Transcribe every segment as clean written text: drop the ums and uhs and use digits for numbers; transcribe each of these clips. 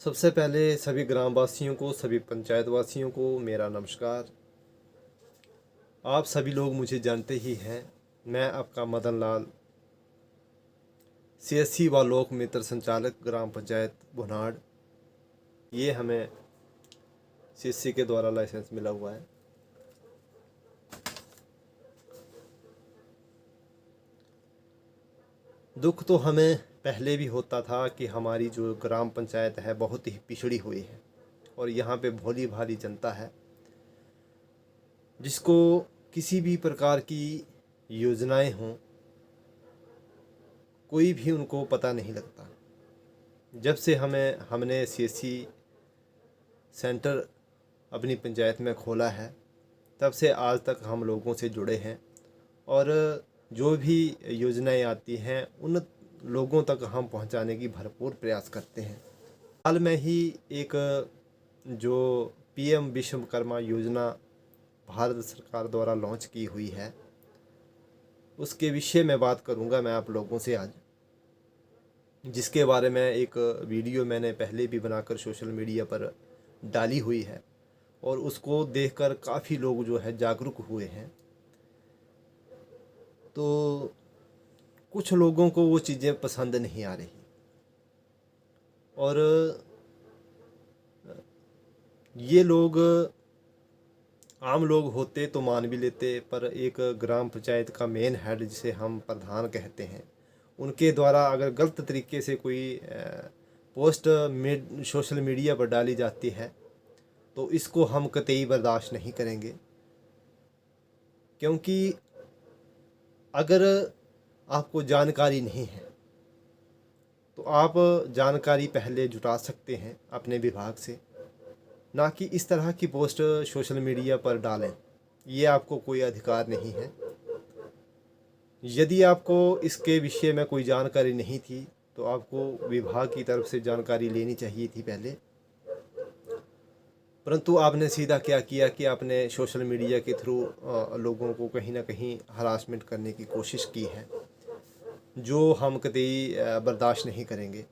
सबसे पहले सभी ग्रामवासियों को, सभी पंचायत वासियों को मेरा नमस्कार। आप सभी लोग मुझे जानते ही हैं। मैं आपका मदन लाल, सीएससी व लोक मित्र संचालक, ग्राम पंचायत भुनाड़। ये हमें सीएससी के द्वारा लाइसेंस मिला हुआ है। दुख तो हमें पहले भी होता था कि हमारी जो ग्राम पंचायत है बहुत ही पिछड़ी हुई है और यहाँ पे भोली भाली जनता है जिसको किसी भी प्रकार की योजनाएं हों कोई भी उनको पता नहीं लगता। जब से हमने सीएससी सेंटर अपनी पंचायत में खोला है तब से आज तक हम लोगों से जुड़े हैं और जो भी योजनाएं आती हैं उन लोगों तक हम पहुंचाने की भरपूर प्रयास करते हैं। हाल में ही एक जो पीएम विश्वकर्मा योजना भारत सरकार द्वारा लॉन्च की हुई है उसके विषय में बात करूंगा मैं आप लोगों से आज, जिसके बारे में एक वीडियो मैंने पहले भी बनाकर सोशल मीडिया पर डाली हुई है और उसको देखकर काफ़ी लोग जो है जागरूक हुए हैं। तो कुछ लोगों को वो चीज़ें पसंद नहीं आ रही और ये लोग आम लोग होते तो मान भी लेते, पर एक ग्राम पंचायत का मेन हेड जिसे हम प्रधान कहते हैं उनके द्वारा अगर गलत तरीके से कोई पोस्ट सोशल मीडिया पर डाली जाती है तो इसको हम कतई बर्दाश्त नहीं करेंगे। क्योंकि अगर आपको जानकारी नहीं है तो आप जानकारी पहले जुटा सकते हैं अपने विभाग से, ना कि इस तरह की पोस्ट सोशल मीडिया पर डालें। ये आपको कोई अधिकार नहीं है। यदि आपको इसके विषय में कोई जानकारी नहीं थी तो आपको विभाग की तरफ से जानकारी लेनी चाहिए थी पहले, परंतु आपने सीधा क्या किया कि आपने सोशल मीडिया के थ्रू लोगों को कहीं ना कहीं हरासमेंट करने की कोशिश की है, जो हम कतई बर्दाश्त नहीं करेंगे।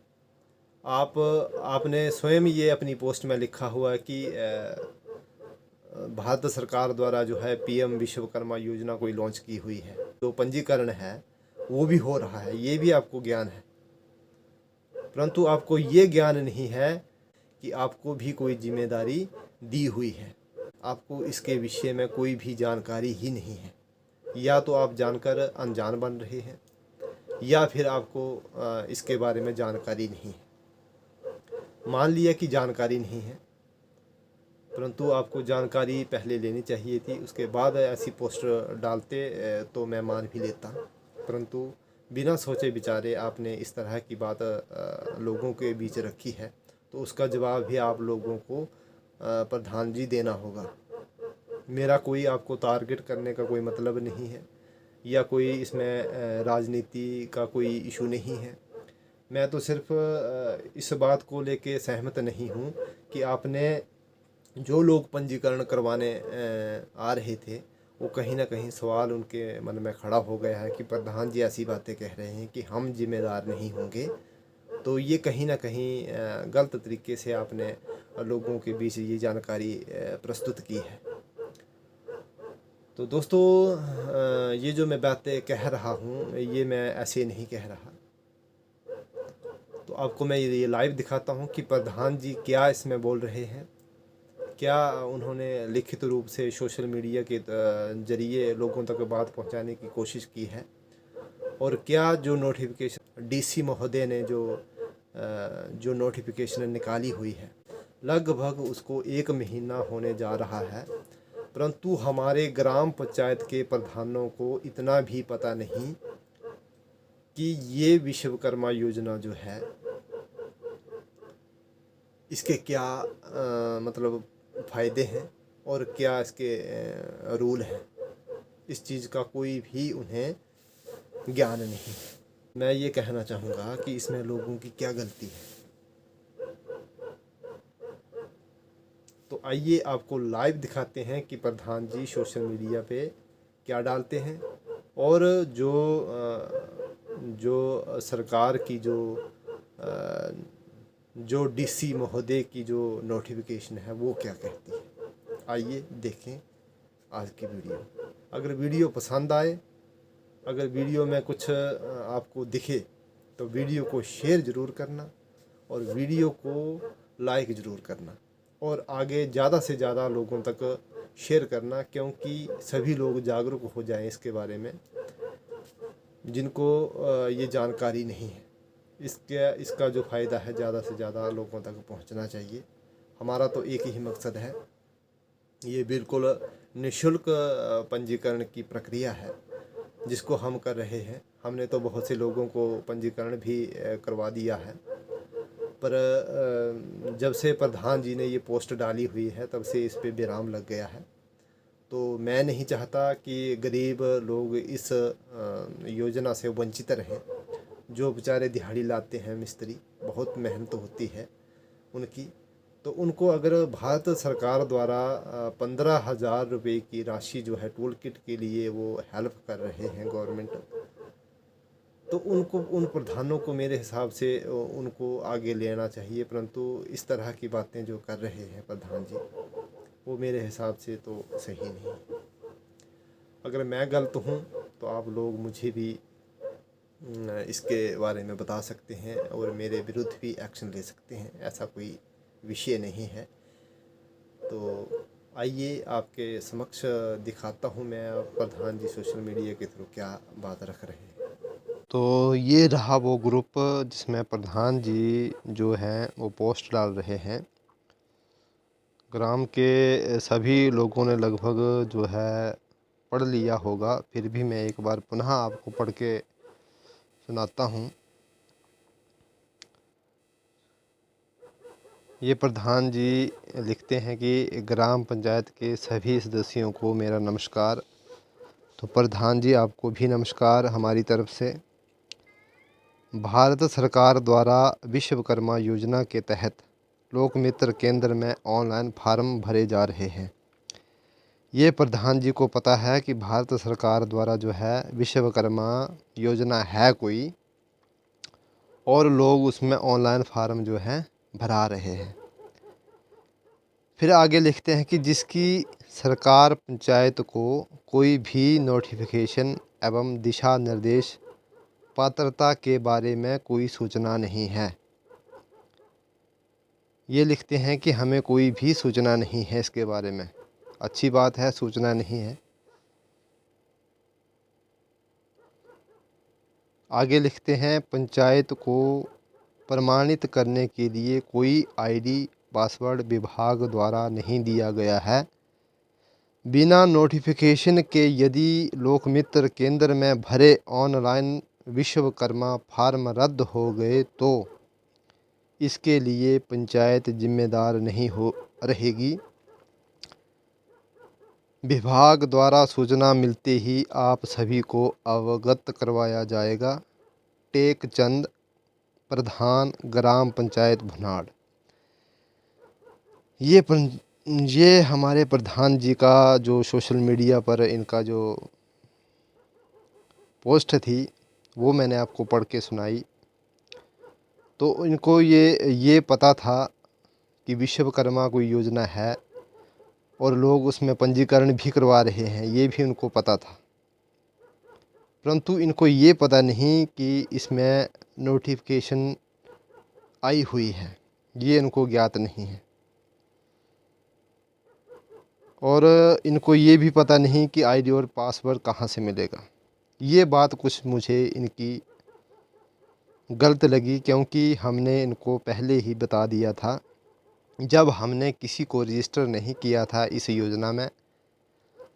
आपने स्वयं ये अपनी पोस्ट में लिखा हुआ है कि भारत सरकार द्वारा जो है पीएम विश्वकर्मा योजना कोई लॉन्च की हुई है, तो पंजीकरण है वो भी हो रहा है, ये भी आपको ज्ञान है। परंतु आपको ये ज्ञान नहीं है कि आपको भी कोई जिम्मेदारी दी हुई है। आपको इसके विषय में कोई भी जानकारी ही नहीं है। या तो आप जानकर अनजान बन रहे हैं या फिर आपको इसके बारे में जानकारी नहीं है। मान लिया कि जानकारी नहीं है, परंतु आपको जानकारी पहले लेनी चाहिए थी, उसके बाद ऐसी पोस्टर डालते तो मैं मान भी लेता। परंतु बिना सोचे विचारे आपने इस तरह की बात लोगों के बीच रखी है, तो उसका जवाब भी आप लोगों को प्रधान जी देना होगा। मेरा कोई आपको टारगेट करने का कोई मतलब नहीं है या कोई इसमें राजनीति का कोई इशू नहीं है। मैं तो सिर्फ इस बात को लेके सहमत नहीं हूँ कि आपने जो लोग पंजीकरण करवाने आ रहे थे वो कहीं ना कहीं सवाल उनके मन में खड़ा हो गया है कि प्रधान जी ऐसी बातें कह रहे हैं कि हम जिम्मेदार नहीं होंगे। तो ये कहीं ना कहीं गलत तरीके से आपने लोगों के बीच ये जानकारी प्रस्तुत की है। तो दोस्तों, ये जो मैं बातें कह रहा हूँ ये मैं ऐसे नहीं कह रहा। तो आपको मैं ये लाइव दिखाता हूँ कि प्रधान जी क्या इसमें बोल रहे हैं, क्या उन्होंने लिखित रूप से सोशल मीडिया के जरिए लोगों तक बात पहुँचाने की कोशिश की है, और क्या जो नोटिफिकेशन डीसी महोदय ने जो नोटिफिकेशन निकाली हुई है, लगभग उसको 1 महीना होने जा रहा है, परंतु हमारे ग्राम पंचायत के प्रधानों को इतना भी पता नहीं कि ये विश्वकर्मा योजना जो है इसके क्या मतलब फ़ायदे हैं और क्या इसके रूल हैं। इस चीज़ का कोई भी उन्हें ज्ञान नहीं है। मैं ये कहना चाहूँगा कि इसमें लोगों की क्या गलती है। तो आइए आपको लाइव दिखाते हैं कि प्रधान जी सोशल मीडिया पे क्या डालते हैं और जो सरकार की जो जो डीसी महोदय की जो नोटिफिकेशन है वो क्या कहती है। आइए देखें आज की वीडियो। अगर वीडियो पसंद आए, अगर वीडियो में कुछ आपको दिखे तो वीडियो को शेयर ज़रूर करना और वीडियो को लाइक ज़रूर करना और आगे ज़्यादा से ज़्यादा लोगों तक शेयर करना, क्योंकि सभी लोग जागरूक हो जाएं इसके बारे में जिनको ये जानकारी नहीं है। इसका जो फ़ायदा है ज़्यादा से ज़्यादा लोगों तक पहुंचना चाहिए। हमारा तो एक ही मकसद है, ये बिल्कुल निःशुल्क पंजीकरण की प्रक्रिया है जिसको हम कर रहे हैं। हमने तो बहुत से लोगों को पंजीकरण भी करवा दिया है, पर जब से प्रधान जी ने ये पोस्ट डाली हुई है तब से इस पे विराम लग गया है। तो मैं नहीं चाहता कि गरीब लोग इस योजना से वंचित रहें। जो बेचारे दिहाड़ी लाते हैं मिस्त्री, बहुत मेहनत होती है उनकी, तो उनको अगर भारत सरकार द्वारा 15,000 रुपये की राशि जो है टूल किट के लिए वो हेल्प कर रहे हैं गवर्नमेंट, तो उनको, उन प्रधानों को मेरे हिसाब से उनको आगे लेना चाहिए। परंतु इस तरह की बातें जो कर रहे हैं प्रधान जी, वो मेरे हिसाब से तो सही नहीं। अगर मैं गलत हूँ तो आप लोग मुझे भी इसके बारे में बता सकते हैं और मेरे विरुद्ध भी एक्शन ले सकते हैं, ऐसा कोई विषय नहीं है। तो आइए आपके समक्ष दिखाता हूँ मैं प्रधान जी सोशल मीडिया के थ्रू क्या बात रख रहे हैं। तो ये रहा वो ग्रुप जिसमें प्रधान जी जो हैं वो पोस्ट डाल रहे हैं। ग्राम के सभी लोगों ने लगभग जो है पढ़ लिया होगा, फिर भी मैं एक बार पुनः आपको पढ़ के सुनाता हूँ। ये प्रधान जी लिखते हैं कि ग्राम पंचायत के सभी सदस्यों को मेरा नमस्कार। तो प्रधान जी आपको भी नमस्कार हमारी तरफ से। भारत सरकार द्वारा विश्वकर्मा योजना के तहत लोक मित्र केंद्र में ऑनलाइन फार्म भरे जा रहे हैं। ये प्रधान जी को पता है कि भारत सरकार द्वारा जो है विश्वकर्मा योजना है कोई, और लोग उसमें ऑनलाइन फार्म जो है भरा रहे हैं। फिर आगे लिखते हैं कि जिसकी सरकार पंचायत को कोई भी नोटिफिकेशन एवं दिशा निर्देश पात्रता के बारे में कोई सूचना नहीं है। ये लिखते हैं कि हमें कोई भी सूचना नहीं है इसके बारे में। अच्छी बात है, सूचना नहीं है। आगे लिखते हैं पंचायत को प्रमाणित करने के लिए कोई आईडी पासवर्ड विभाग द्वारा नहीं दिया गया है। बिना नोटिफिकेशन के यदि लोकमित्र केंद्र में भरे ऑनलाइन विश्वकर्मा फार्म रद्द हो गए तो इसके लिए पंचायत जिम्मेदार नहीं हो रहेगी। विभाग द्वारा सूचना मिलते ही आप सभी को अवगत करवाया जाएगा। टेक चंद, प्रधान ग्राम पंचायत भुनाड़। ये हमारे प्रधान जी का जो सोशल मीडिया पर इनका जो पोस्ट थी वो मैंने आपको पढ़ के सुनाई। तो इनको ये पता था कि विश्वकर्मा कोई योजना है और लोग उसमें पंजीकरण भी करवा रहे हैं, ये भी उनको पता था। परंतु इनको ये पता नहीं कि इसमें नोटिफिकेशन आई हुई है, ये इनको ज्ञात नहीं है। और इनको ये भी पता नहीं कि आईडी और पासवर्ड कहाँ से मिलेगा। ये बात कुछ मुझे इनकी गलत लगी, क्योंकि हमने इनको पहले ही बता दिया था जब हमने किसी को रजिस्टर नहीं किया था इस योजना में।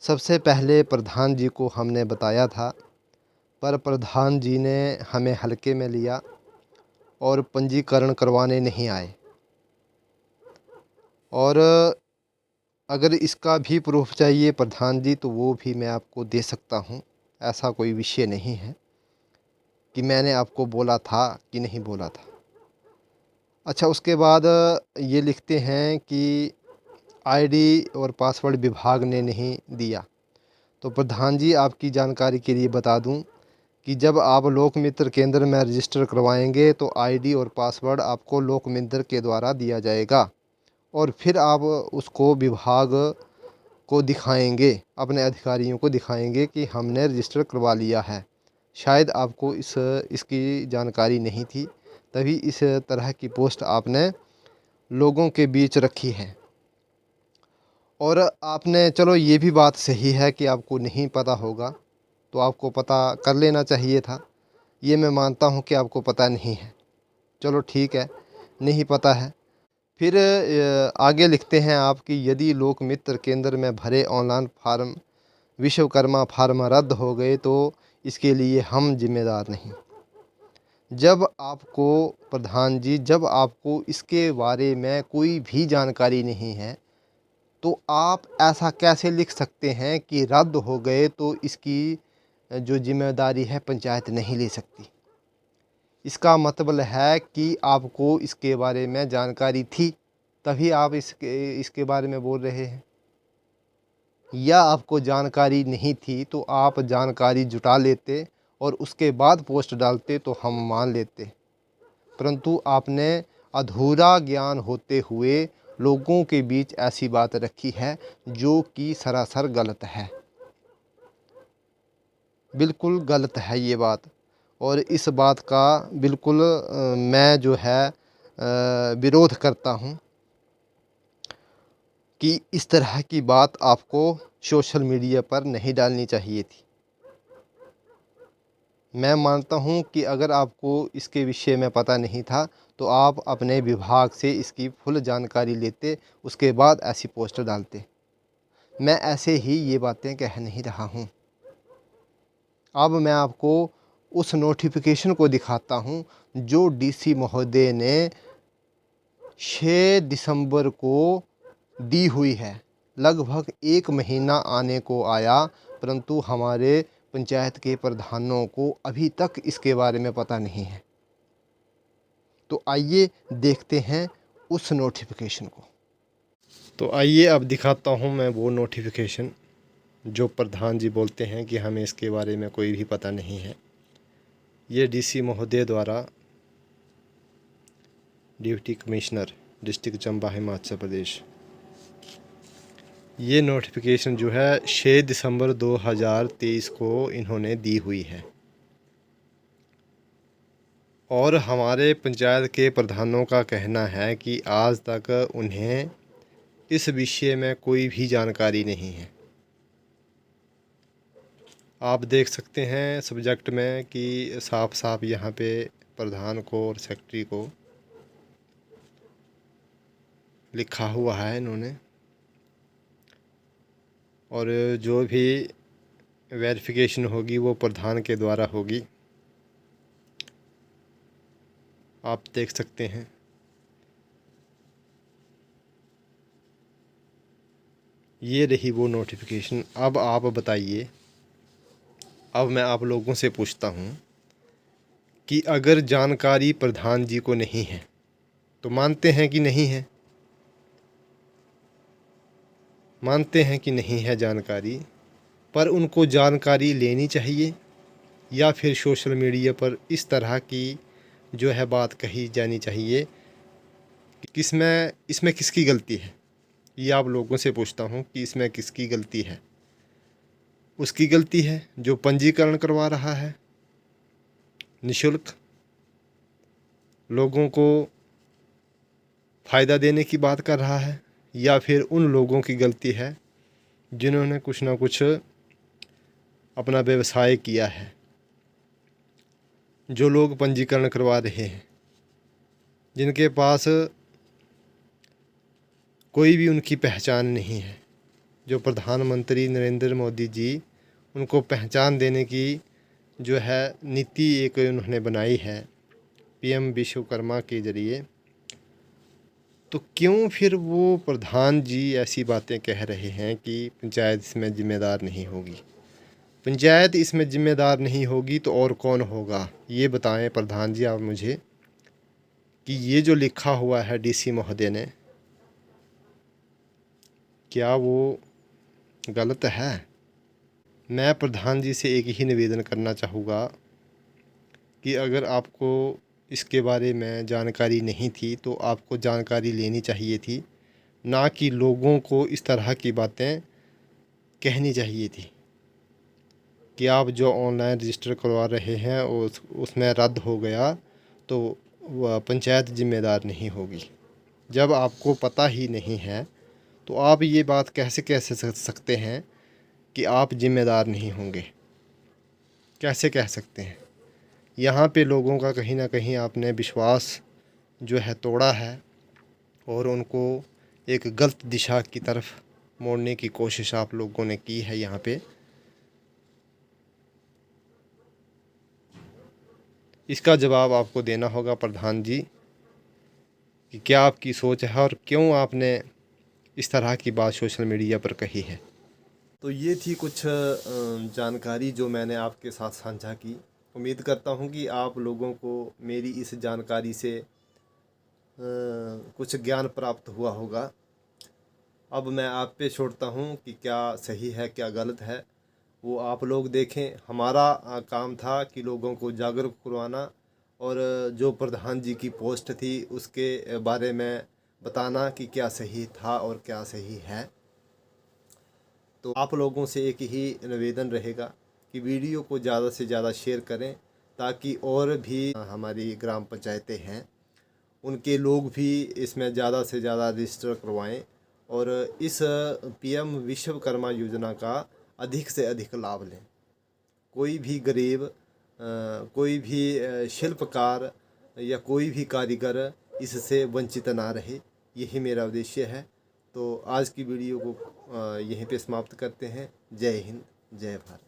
सबसे पहले प्रधान जी को हमने बताया था, पर प्रधान जी ने हमें हल्के में लिया और पंजीकरण करवाने नहीं आए। और अगर इसका भी प्रूफ चाहिए प्रधान जी तो वो भी मैं आपको दे सकता हूँ। ऐसा कोई विषय नहीं है कि मैंने आपको बोला था कि नहीं बोला था। अच्छा, उसके बाद ये लिखते हैं कि आईडी और पासवर्ड विभाग ने नहीं दिया। तो प्रधान जी आपकी जानकारी के लिए बता दूं कि जब आप लोक मित्र केंद्र में रजिस्टर करवाएंगे तो आईडी और पासवर्ड आपको लोक मित्र के द्वारा दिया जाएगा और फिर आप उसको विभाग को दिखाएंगे, अपने अधिकारियों को दिखाएंगे कि हमने रजिस्टर करवा लिया है। शायद आपको इसकी जानकारी नहीं थी, तभी इस तरह की पोस्ट आपने लोगों के बीच रखी है। और आपने, चलो ये भी बात सही है कि आपको नहीं पता होगा तो आपको पता कर लेना चाहिए था। ये मैं मानता हूँ कि आपको पता नहीं है, चलो ठीक है, नहीं पता है। फिर आगे लिखते हैं आप कि यदि लोक मित्र केंद्र में भरे ऑनलाइन फार्म विश्वकर्मा फार्म रद्द हो गए तो इसके लिए हम जिम्मेदार नहीं। जब आपको प्रधान जी, जब आपको इसके बारे में कोई भी जानकारी नहीं है तो आप ऐसा कैसे लिख सकते हैं कि रद्द हो गए तो इसकी जो जिम्मेदारी है पंचायत नहीं ले सकती। इसका मतलब है कि आपको इसके बारे में जानकारी थी, तभी आप इसके बारे में बोल रहे हैं, या आपको जानकारी नहीं थी तो आप जानकारी जुटा लेते और उसके बाद पोस्ट डालते तो हम मान लेते। परंतु आपने अधूरा ज्ञान होते हुए लोगों के बीच ऐसी बात रखी है जो कि सरासर गलत है, बिल्कुल गलत है ये बात। और इस बात का बिल्कुल मैं जो है विरोध करता हूँ कि इस तरह की बात आपको सोशल मीडिया पर नहीं डालनी चाहिए थी। मैं मानता हूँ कि अगर आपको इसके विषय में पता नहीं था तो आप अपने विभाग से इसकी फुल जानकारी लेते, उसके बाद ऐसी पोस्ट डालते। मैं ऐसे ही ये बातें कह नहीं रहा हूँ। अब मैं आपको उस नोटिफिकेशन को दिखाता हूँ जो डीसी महोदय ने 6 दिसंबर को दी हुई है। लगभग 1 महीना आने को आया, परंतु हमारे पंचायत के प्रधानों को अभी तक इसके बारे में पता नहीं है। तो आइए देखते हैं उस नोटिफिकेशन को। तो आइए अब दिखाता हूँ मैं वो नोटिफिकेशन जो प्रधान जी बोलते हैं कि हमें इसके बारे में कोई भी पता नहीं है। ये डीसी महोदय द्वारा, deputy commissioner district Chamba Himachal Pradesh, ये नोटिफिकेशन जो है 6 दिसंबर 2023 को इन्होंने दी हुई है। और हमारे पंचायत के प्रधानों का कहना है कि आज तक उन्हें इस विषय में कोई भी जानकारी नहीं है। आप देख सकते हैं सब्जेक्ट में कि साफ साफ यहाँ पे प्रधान को और सेक्रेटरी को लिखा हुआ है इन्होंने। और जो भी वेरिफिकेशन होगी वो प्रधान के द्वारा होगी, आप देख सकते हैं। ये रही वो नोटिफिकेशन। अब आप बताइए, अब मैं आप लोगों से पूछता हूँ कि अगर जानकारी प्रधान जी को नहीं है तो मानते हैं कि नहीं है, मानते हैं कि नहीं है जानकारी, पर उनको जानकारी लेनी चाहिए या फिर सोशल मीडिया पर इस तरह की जो है बात कही जानी चाहिए कि इसमें किसकी गलती है। ये आप लोगों से पूछता हूँ कि इसमें किसकी गलती है। उसकी गलती है जो पंजीकरण करवा रहा है निशुल्क, लोगों को फ़ायदा देने की बात कर रहा है, या फिर उन लोगों की गलती है जिन्होंने कुछ ना कुछ अपना व्यवसाय किया है। जो लोग पंजीकरण करवा रहे हैं, जिनके पास कोई भी उनकी पहचान नहीं है, जो प्रधानमंत्री नरेंद्र मोदी जी उनको पहचान देने की जो है नीति एक उन्होंने बनाई है पीएम विश्वकर्मा के ज़रिए, तो क्यों फिर वो प्रधान जी ऐसी बातें कह रहे हैं कि पंचायत इसमें ज़िम्मेदार नहीं होगी। पंचायत इसमें ज़िम्मेदार नहीं होगी तो और कौन होगा, ये बताएं प्रधान जी आप मुझे कि ये जो लिखा हुआ है डीसी महोदय ने, क्या वो गलत है। मैं प्रधान जी से एक ही निवेदन करना चाहूँगा कि अगर आपको इसके बारे में जानकारी नहीं थी तो आपको जानकारी लेनी चाहिए थी, ना कि लोगों को इस तरह की बातें कहनी चाहिए थी कि आप जो ऑनलाइन रजिस्टर करवा रहे हैं उसमें रद्द हो गया तो वह पंचायत जिम्मेदार नहीं होगी। जब आपको पता ही नहीं है तो आप ये बात कैसे कैसे सकते हैं कि आप जिम्मेदार नहीं होंगे? कैसे कह सकते हैं? यहाँ पे लोगों का कहीं ना कहीं आपने विश्वास जो है तोड़ा है और उनको एक गलत दिशा की तरफ मोड़ने की कोशिश आप लोगों ने की है। यहाँ पे इसका जवाब आपको देना होगा प्रधान जी कि क्या आपकी सोच है और क्यों आपने इस तरह की बात सोशल मीडिया पर कही है। तो ये थी कुछ जानकारी जो मैंने आपके साथ साझा की। उम्मीद करता हूँ कि आप लोगों को मेरी इस जानकारी से कुछ ज्ञान प्राप्त हुआ होगा। अब मैं आप पे छोड़ता हूँ कि क्या सही है क्या गलत है, वो आप लोग देखें। हमारा काम था कि लोगों को जागरूक करवाना और जो प्रधान जी की पोस्ट थी उसके बारे में बताना कि क्या सही था और क्या सही है। तो आप लोगों से एक ही निवेदन रहेगा कि वीडियो को ज़्यादा से ज़्यादा शेयर करें ताकि और भी हमारी ग्राम पंचायतें हैं उनके लोग भी इसमें ज़्यादा से ज़्यादा रजिस्टर करवाएं और इस पीएम विश्वकर्मा योजना का अधिक से अधिक लाभ लें। कोई भी गरीब कोई भी शिल्पकार या कोई भी कारीगर इससे वंचित ना रहे, यही मेरा उद्देश्य है। तो आज की वीडियो को यहीं पे समाप्त करते हैं। जय हिंद, जय भारत।